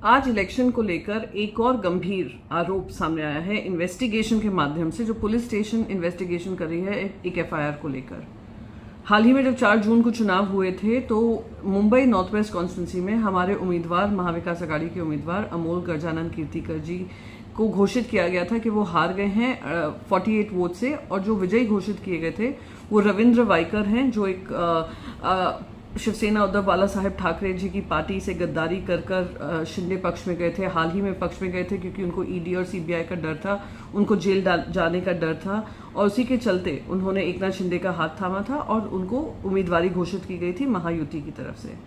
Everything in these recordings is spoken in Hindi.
आज इलेक्शन को लेकर एक और गंभीर आरोप सामने आया है इन्वेस्टिगेशन के माध्यम से, जो पुलिस स्टेशन इन्वेस्टिगेशन कर रही है एक एफआईआर को लेकर। हाल ही में जब 4 जून को चुनाव हुए थे तो मुंबई नॉर्थ वेस्ट कॉन्स्टिट्यूंसी में हमारे उम्मीदवार, महाविकास अघाड़ी के उम्मीदवार अमोल गजानन कीर्तिकर जी को घोषित किया गया था कि वो हार गए हैं 48 वोट से, और जो विजयी घोषित किए गए थे वो रविंद्र वाइकर हैं, जो एक शिवसेना उद्धव बाला साहेब ठाकरे जी की पार्टी से गद्दारी कर शिंदे पक्ष में गए थे। हाल ही में पक्ष में गए थे क्योंकि उनको ईडी और सीबीआई का डर था, उनको जेल जाने का डर था, और उसी के चलते उन्होंने एकनाथ शिंदे का हाथ थामा था और उनको उम्मीदवारी घोषित की गई थी महायुति की तरफ से।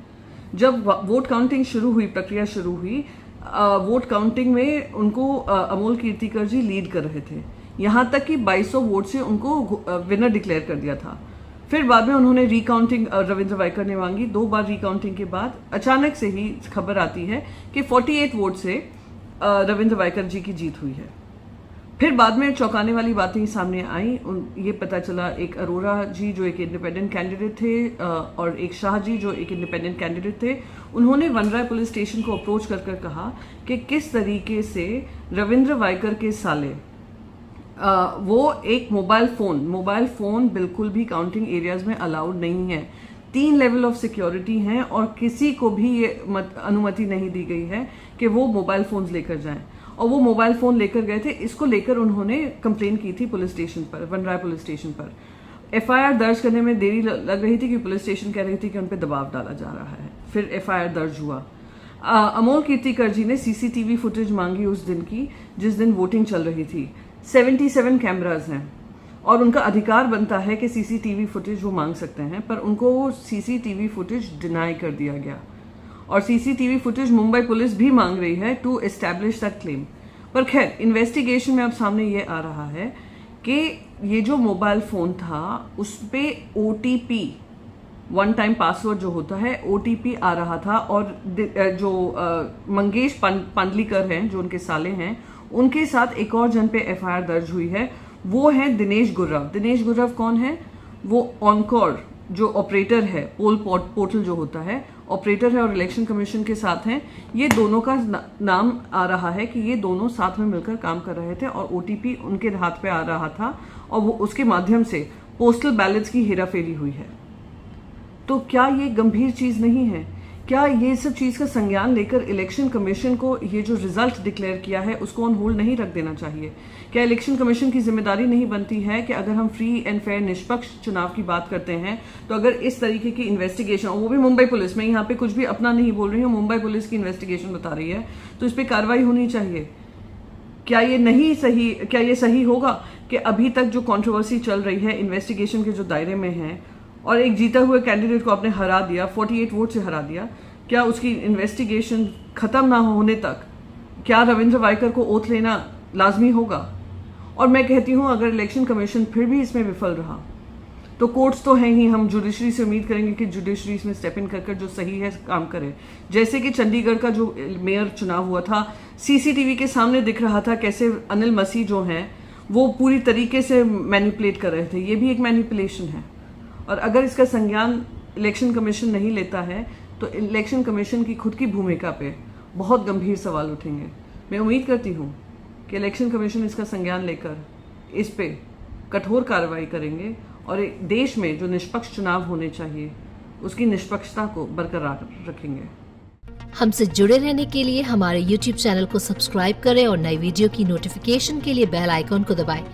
जब वोट काउंटिंग शुरू हुई, प्रक्रिया शुरू हुई, वोट काउंटिंग में उनको अमोल कीर्तिकर जी लीड कर रहे थे, यहां तक कि 2200 वोट से उनको विनर डिक्लेयर कर दिया था। फिर बाद में उन्होंने रिकाउंटिंग रविंद्र वाइकर ने मांगी। 2 बार रिकाउंटिंग के बाद अचानक से ही खबर आती है कि 48 वोट से रविंद्र वाइकर जी की जीत हुई है। फिर बाद में चौंकाने वाली बातें सामने आई। ये पता चला एक अरोड़ा जी जो एक इंडिपेंडेंट कैंडिडेट थे और एक शाह जी जो एक इंडिपेंडेंट कैंडिडेट थे, उन्होंने वनराय पुलिस स्टेशन को अप्रोच कर कहा कि किस तरीके से रविंद्र वाइकर के साले वो एक मोबाइल फोन बिल्कुल भी काउंटिंग एरियाज में अलाउड नहीं है। 3 लेवल ऑफ सिक्योरिटी हैं और किसी को भी ये अनुमति नहीं दी गई है कि वो मोबाइल फोन्स लेकर जाएं, और वो मोबाइल फोन लेकर गए थे। इसको लेकर उन्होंने कंप्लेन की थी पुलिस स्टेशन पर, वनराय पुलिस स्टेशन पर। एफआईआर दर्ज करने में देरी लग रही थी कि पुलिस स्टेशन कह रही थी कि उन पर दबाव डाला जा रहा है। फिर एफआईआर दर्ज हुआ। अमोल कीर्तिकर जी ने सीसीटीवी फुटेज मांगी उस दिन की जिस दिन वोटिंग चल रही थी। 77 कैमरास हैं और उनका अधिकार बनता है कि सीसीटीवी फुटेज वो मांग सकते हैं, पर उनको वो सीसीटीवी फुटेज डिनाई कर दिया गया। और सीसीटीवी फुटेज मुंबई पुलिस भी मांग रही है टू एस्टैब्लिश दैट क्लेम। पर खैर, इन्वेस्टिगेशन में अब सामने ये आ रहा है कि ये जो मोबाइल फोन था उस पे ओटीपी, 1 टाइम पासवर्ड जो होता है, ओटीपी आ रहा था। और जो मंगेश पांडलीकर हैं, जो उनके साले हैं, उनके साथ एक और जन पे एफआईआर दर्ज हुई है। वो है दिनेश गुर्रव। दिनेश गुर्रव कौन है? वो ऑनकोर जो ऑपरेटर है, पोल पोर्टल जो होता है, ऑपरेटर है और इलेक्शन कमीशन के साथ हैं। ये दोनों का नाम आ रहा है कि ये दोनों साथ में मिलकर काम कर रहे थे और ओटीपी उनके हाथ पे आ रहा था और वो उसके माध्यम से पोस्टल बैलेट्स की हेराफेरी हुई है। तो क्या ये गंभीर चीज नहीं है? क्या ये सब चीज का संज्ञान लेकर इलेक्शन कमीशन को ये जो रिजल्ट डिक्लेयर किया है उसको ऑन होल्ड नहीं रख देना चाहिए? क्या इलेक्शन कमीशन की जिम्मेदारी नहीं बनती है कि अगर हम फ्री एंड फेयर निष्पक्ष चुनाव की बात करते हैं तो अगर इस तरीके की इन्वेस्टिगेशन, और वो भी मुंबई पुलिस में, यहाँ पे कुछ भी अपना नहीं बोल रही हूँ, मुंबई पुलिस की इन्वेस्टिगेशन बता रही है, तो इस पर कार्रवाई होनी चाहिए। क्या ये सही होगा कि अभी तक जो कंट्रोवर्सी चल रही है इन्वेस्टिगेशन के जो दायरे में है और एक जीता हुए कैंडिडेट को आपने हरा दिया, 48 वोट से हरा दिया, क्या उसकी इन्वेस्टिगेशन खत्म ना होने तक क्या रविंद्र वाइकर को ओथ लेना लाजमी होगा? और मैं कहती हूं अगर इलेक्शन कमीशन फिर भी इसमें विफल रहा तो कोर्ट्स तो हैं ही, हम जुडिशरी से उम्मीद करेंगे कि जुडिशरी इसमें स्टेप इन कर जो सही है काम करे। जैसे कि चंडीगढ़ का जो मेयर चुनाव हुआ था, सीसीटीवी के सामने दिख रहा था कैसे अनिल मसीह जो हैं वो पूरी तरीके से मैनिपुलेट कर रहे थे। ये भी एक मैनिपुलेशन है। और अगर इसका संज्ञान इलेक्शन कमीशन नहीं लेता है तो इलेक्शन कमीशन की खुद की भूमिका पे बहुत गंभीर सवाल उठेंगे। मैं उम्मीद करती हूँ कि इलेक्शन कमीशन इसका संज्ञान लेकर इस पे कठोर कार्रवाई करेंगे और देश में जो निष्पक्ष चुनाव होने चाहिए उसकी निष्पक्षता को बरकरार रखेंगे। हमसे जुड़े रहने के लिए हमारे YouTube चैनल को सब्सक्राइब करें और नई वीडियो की नोटिफिकेशन के लिए बेल आइकॉन को दबाएं।